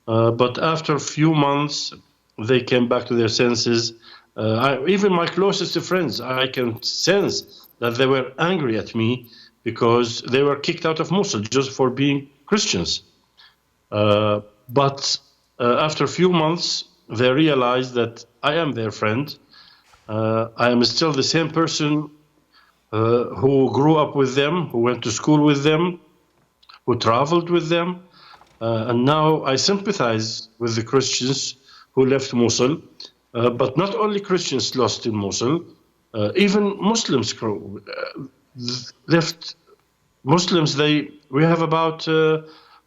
[SPEAKER 4] But after a few months, they came back to their senses. Even my closest friends, I can sense that they were angry at me because they were kicked out of Mosul just for being Christians. But after a few months, they realized that I am their friend. I am still the same person who grew up with them, who went to school with them, who traveled with them. And now I sympathize with the Christians who left Mosul. But not only Christians lost in Mosul, even Muslims left. Muslims, we have about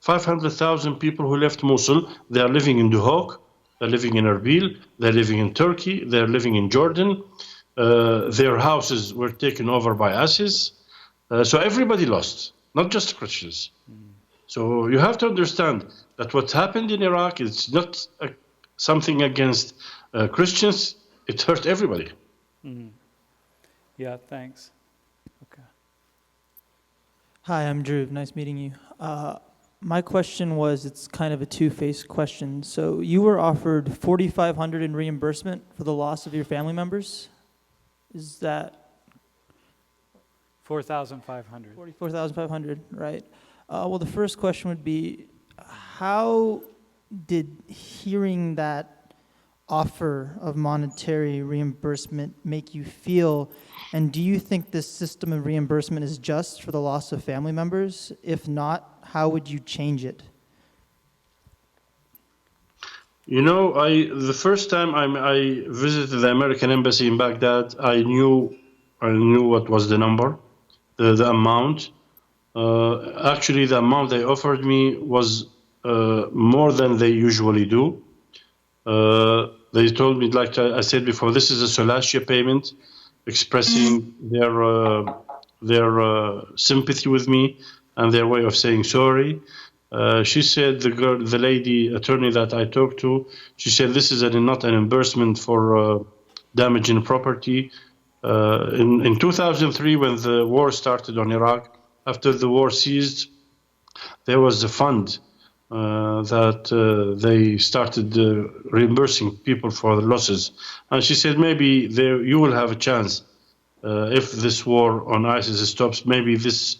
[SPEAKER 4] 500,000 people who left Mosul. They are living in Duhok, they're living in Erbil, they're living in Turkey, they're living in Jordan. Their houses were taken over by ISIS. So everybody lost, not just Christians. So you have to understand that what happened in Iraq is not something against Christians. It hurt everybody.
[SPEAKER 1] Mm-hmm. Yeah, thanks. Okay.
[SPEAKER 11] Hi, I'm Drew. Nice meeting you. My question was, it's kind of a two-faced question. So you were offered $4,500 in reimbursement for the loss of your family members. Is that
[SPEAKER 1] 4,500?
[SPEAKER 11] 44,500, right? Well, the first question would be, how did hearing that offer of monetary reimbursement make you feel, and do you think this system of reimbursement is just for the loss of family members? If not, how would you change it?
[SPEAKER 4] You know, the first time I visited the American embassy in Baghdad, I knew what was the number, the amount. Actually, the amount they offered me was more than they usually do. They told me, like I said before, this is a Solashia payment, expressing their sympathy with me and their way of saying sorry. She said, the lady attorney that I talked to, she said this is not an reimbursement for damage in property. In 2003, when the war started on Iraq, after the war ceased, there was a fund that they started reimbursing people for the losses. And she said, maybe you will have a chance if this war on ISIS stops, maybe this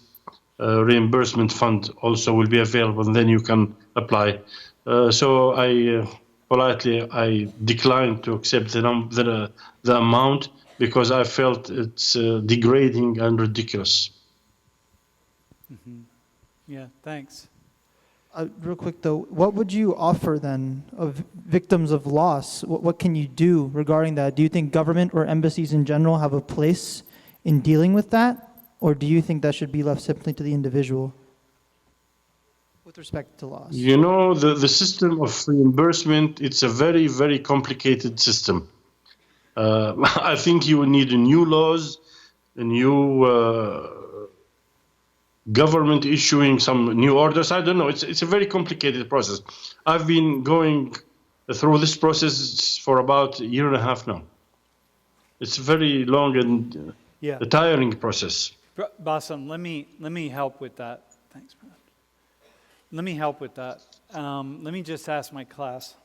[SPEAKER 4] reimbursement fund also will be available, and then you can apply. So I politely declined to accept the amount because I felt it's degrading and ridiculous.
[SPEAKER 1] Yeah, thanks.
[SPEAKER 11] Real quick though, what would you offer then of victims of loss? What can you do regarding that? Do you think government or embassies in general have a place in dealing with that? Or do you think that should be left simply to the individual with respect to loss?
[SPEAKER 4] You know, the system of reimbursement, it's a very, very complicated system. I think you will need a new laws, a new government issuing some new orders. I don't know. It's a very complicated process. I've been going through this process for about a year and a half now. It's a very long and
[SPEAKER 1] Yeah.
[SPEAKER 4] tiring process.
[SPEAKER 1] Basim, let me help with that. Thanks, man. Let me help with that. Let me just ask my class.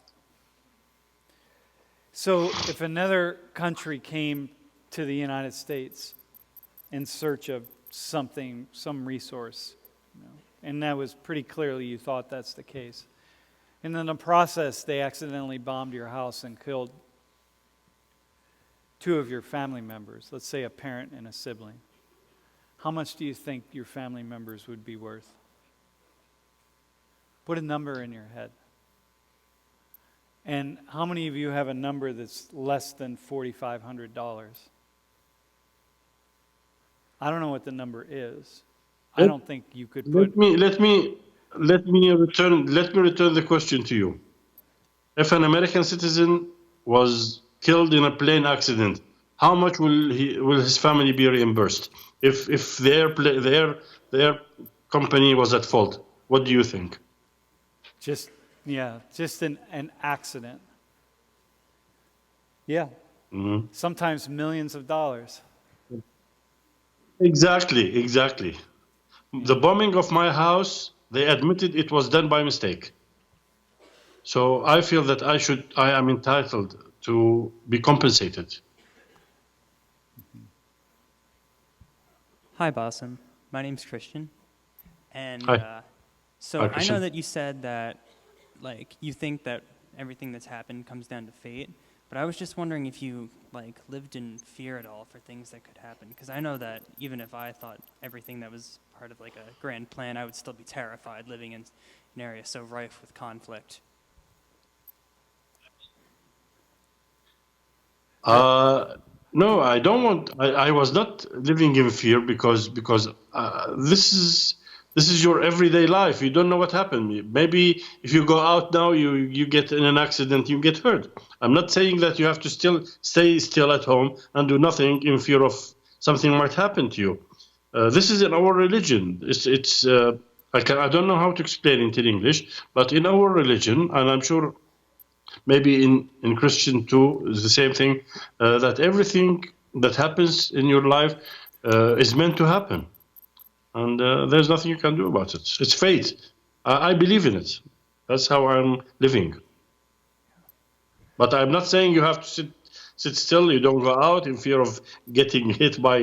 [SPEAKER 1] So if another country came to the United States in search of something, some resource, and that was pretty clearly you thought that's the case, and in the process they accidentally bombed your house and killed 2 of your family members, let's say a parent and a sibling, how much do you think your family members would be worth? Put a number in your head. And how many of you have a number that's less than $4,500? I don't know what the number is. I don't think you could put.
[SPEAKER 4] Let me return the question to you. If an American citizen was killed in a plane accident, how much will his family be reimbursed? If their company was at fault, what do you think?
[SPEAKER 1] Just an accident. Yeah.
[SPEAKER 4] Mm-hmm.
[SPEAKER 1] Sometimes millions of dollars.
[SPEAKER 4] Exactly. The bombing of my house, they admitted it was done by mistake. So I feel that I am entitled to be compensated.
[SPEAKER 12] Hi, Basim. My name's Christian. And
[SPEAKER 4] Hi.
[SPEAKER 12] Hi, I
[SPEAKER 4] Christian.
[SPEAKER 12] know that you said that, like, you think that everything that's happened comes down to fate. But I was just wondering if you, like, lived in fear at all for things that could happen. Because I know that even if I thought everything that was part of, like, a grand plan, I would still be terrified living in an area so rife with conflict.
[SPEAKER 4] No, I don't want. I was not living in fear because this is your everyday life. You don't know what happened. Maybe if you go out now, you get in an accident, you get hurt. I'm not saying that you have to still stay at home and do nothing in fear of something might happen to you. This is in our religion. I don't know how to explain it in English, but in our religion, and I'm sure maybe in Christian too, is the same thing, that everything that happens in your life is meant to happen. And there's nothing you can do about it. It's fate. I believe in it. That's how I'm living. But I'm not saying you have to sit still. You don't go out in fear of getting hit by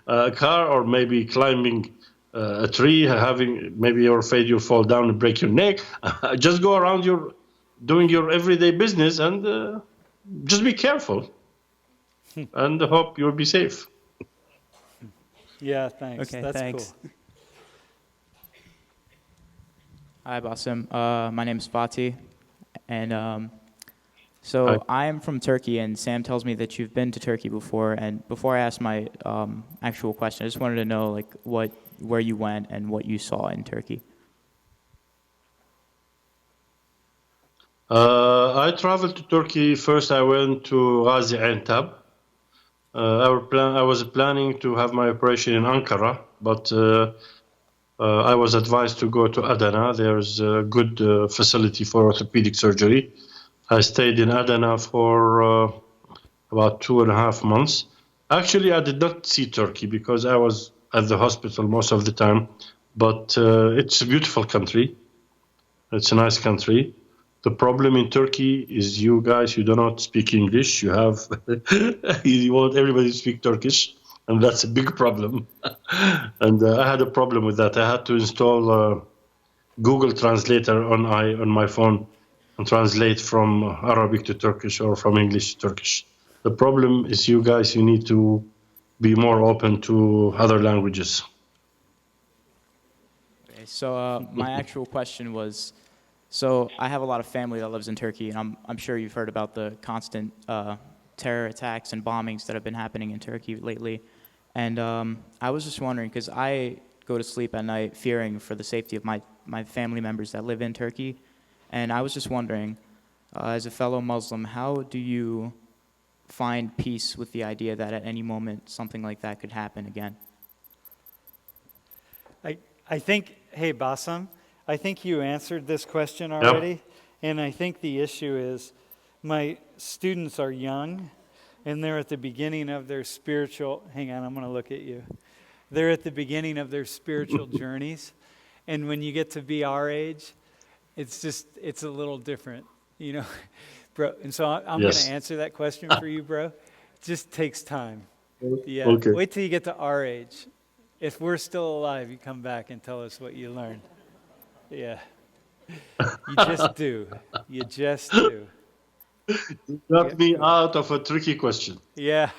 [SPEAKER 4] a car or maybe climbing a tree, maybe you're afraid you'll fall down and break your neck. Just go around doing your everyday business and just be careful and hope you'll be safe.
[SPEAKER 1] Yeah, thanks.
[SPEAKER 12] Okay,
[SPEAKER 1] That's
[SPEAKER 12] thanks.
[SPEAKER 1] cool.
[SPEAKER 5] Hi, Basim. My name's Fatih, and so I'm from Turkey, and Sam tells me that you've been to Turkey before. And before I ask my actual question, I just wanted to know like where you went and what you saw in Turkey.
[SPEAKER 4] I traveled to Turkey. First, I went to Gaziantep. I was planning to have my operation in Ankara, but I was advised to go to Adana. There's a good facility for orthopedic surgery. I stayed in Adana for about 2.5 months. Actually, I did not see Turkey because I was at the hospital most of the time, but it's a beautiful country. It's a nice country. The problem in Turkey is you guys, you do not speak English. You want everybody to speak Turkish, and that's a big problem. And I had a problem with that. I had to install Google Translator on my phone and translate from Arabic to Turkish or from English to Turkish. The problem is you guys, you need to be more open to other languages.
[SPEAKER 5] Okay, so my actual question was, so I have a lot of family that lives in Turkey, and I'm sure you've heard about the constant terror attacks and bombings that have been happening in Turkey lately. And I was just wondering, because I go to sleep at night fearing for the safety of my family members that live in Turkey. And I was just wondering, as a fellow Muslim, how do you find peace with the idea that at any moment something like that could happen again?
[SPEAKER 1] I think, hey, Basim, I think you answered this question already. And I think the issue is my students are young, and they're at the beginning of their spiritual, hang on, I'm going to look at you. They're at the beginning of their spiritual journeys. And when you get to be our age, it's a little different, you know. Bro, and so I'm going to answer that question for you, bro. It just takes time. Yeah.
[SPEAKER 4] Okay.
[SPEAKER 1] Wait till you get to our age. If we're still alive, you come back and tell us what you learned. Yeah. You just do. You just do.
[SPEAKER 4] You got me out of a tricky question.
[SPEAKER 1] Yeah.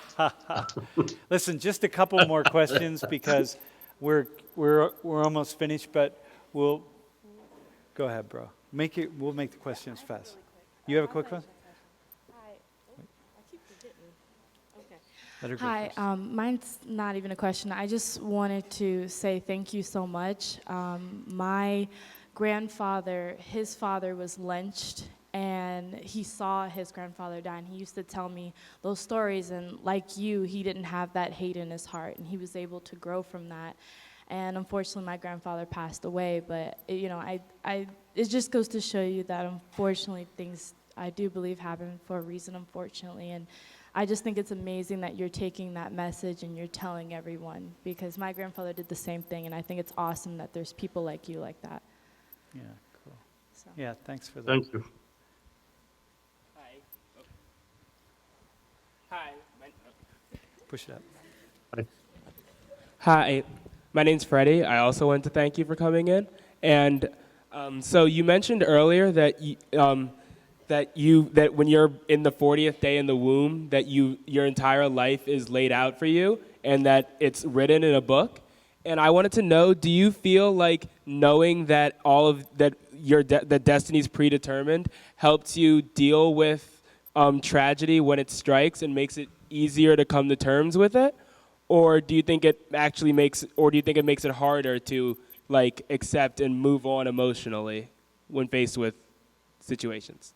[SPEAKER 1] Listen, just a couple more questions because we're almost finished, but we'll go ahead, bro. We'll make the questions fast. You have a quick one?
[SPEAKER 6] Hi, mine's not even a question. I just wanted to say thank you so much. My grandfather, his father was lynched, and he saw his grandfather die, and he used to tell me those stories, and like you, he didn't have that hate in his heart, and he was able to grow from that. And unfortunately, my grandfather passed away, but it just goes to show you that unfortunately things I do believe happen for a reason, unfortunately, and I just think it's amazing that you're taking that message and you're telling everyone, because my grandfather did the same thing, and I think it's awesome that there's people like you like that.
[SPEAKER 1] Yeah, cool. So. Yeah, thanks for that.
[SPEAKER 4] Thank you.
[SPEAKER 13] Hi.
[SPEAKER 1] Push it up.
[SPEAKER 4] Hi.
[SPEAKER 13] Hi, my name's Freddie. I also want to thank you for coming in. And so you mentioned earlier that that when you're in the 40th day in the womb, that your entire life is laid out for you, and that it's written in a book. And I wanted to know, do you feel like knowing that that destiny's predetermined helps you deal with tragedy when it strikes and makes it easier to come to terms with it? Or do you think it makes it harder to like accept and move on emotionally when faced with situations?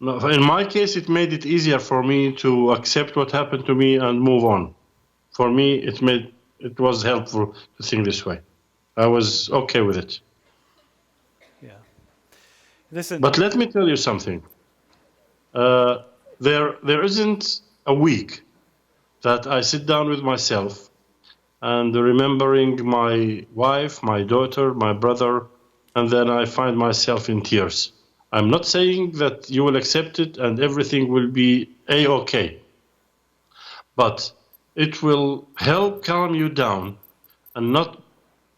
[SPEAKER 4] No, in my case, it made it easier for me to accept what happened to me and move on. For me, it was helpful to think this way. I was okay with it.
[SPEAKER 1] Yeah. Listen.
[SPEAKER 4] But let me tell you something. There isn't a week that I sit down with myself and remembering my wife, my daughter, my brother, and then I find myself in tears. I'm not saying that you will accept it and everything will be A-okay, but it will help calm you down and not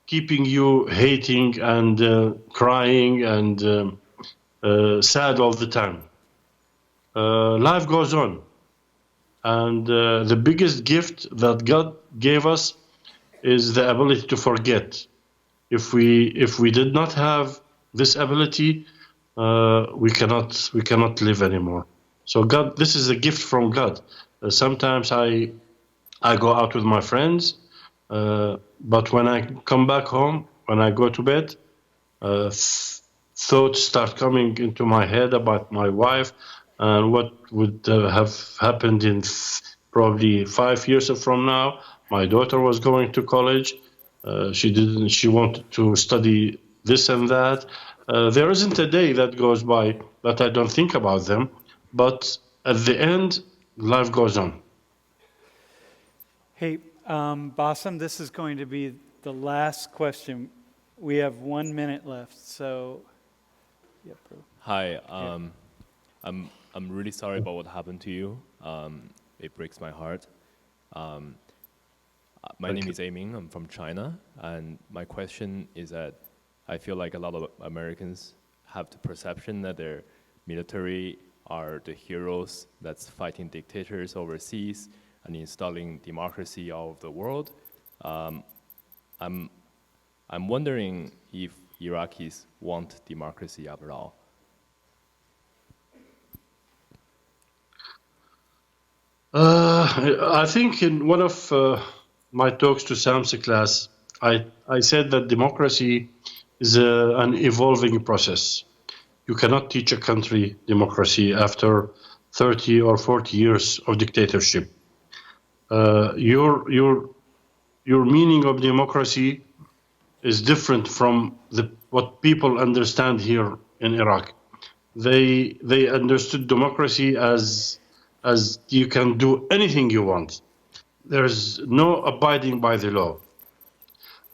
[SPEAKER 4] keeping you hating and crying and sad all the time. Life goes on. And the biggest gift that God gave us is the ability to forget. If we did not have this ability, we cannot live anymore. So God, this is a gift from God. Sometimes I go out with my friends, but when I come back home, when I go to bed, thoughts start coming into my head about my wife and what would have happened in probably 5 years from now. My daughter was going to college. She wanted to study this and that. There isn't a day that goes by that I don't think about them. But at the end, life goes on.
[SPEAKER 1] Hey, Basim, this is going to be the last question. We have 1 minute left, so. Yeah, bro.
[SPEAKER 14] Hi, I'm really sorry about what happened to you. It breaks my heart. My name is Aiming. I'm from China, and my question is that I feel like a lot of Americans have the perception that their military are the heroes that's fighting dictators overseas and installing democracy all over the world. I'm wondering if Iraqis want democracy after all.
[SPEAKER 4] I think in one of my talks to Sam's class, I said that democracy is an evolving process. You cannot teach a country democracy after 30 or 40 years of dictatorship. Your meaning of democracy is different from what people understand here in Iraq. They understood democracy as you can do anything you want. There's no abiding by the law.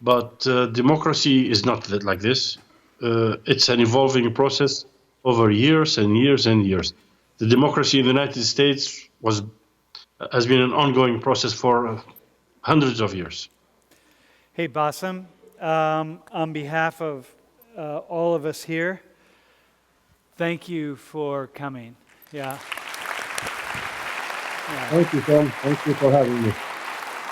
[SPEAKER 4] But democracy is not like this. It's an evolving process over years and years and years. The democracy in the United States has been an ongoing process for hundreds of years.
[SPEAKER 1] Hey, Basim, on behalf of all of us here, thank you for coming. Yeah.
[SPEAKER 15] Thank you, Tom. Thank you for having me.